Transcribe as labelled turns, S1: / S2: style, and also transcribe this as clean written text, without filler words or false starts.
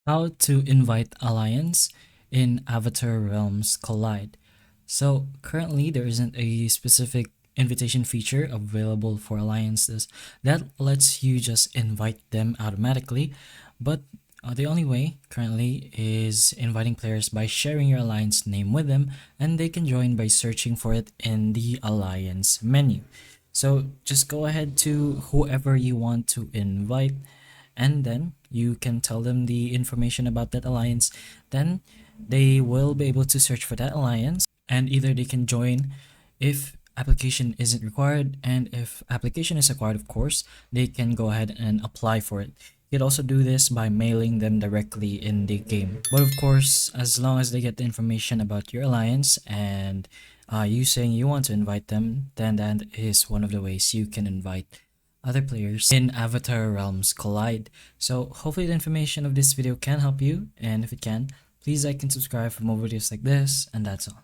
S1: How to invite alliance in Avatar Realms Collide. So currently there isn't a specific invitation feature available for alliances that lets you just invite them automatically, but the only way currently is inviting players by sharing your alliance name with them, and they can join by searching for it in the alliance menu. So just go ahead to whoever you want to invite, and then you can tell them the information about that alliance. Then they will be able to search for that alliance, and either they can join if application isn't required, and if application is required, of course, they can go ahead and apply for it. You could also do this by mailing them directly in the game, but of course, as long as they get the information about your alliance and you saying you want to invite them, then that is one of the ways you can invite other players in Avatar Realms Collide. So hopefully the information of this video can help you, and if it can, please like and subscribe for more videos like this, and that's all.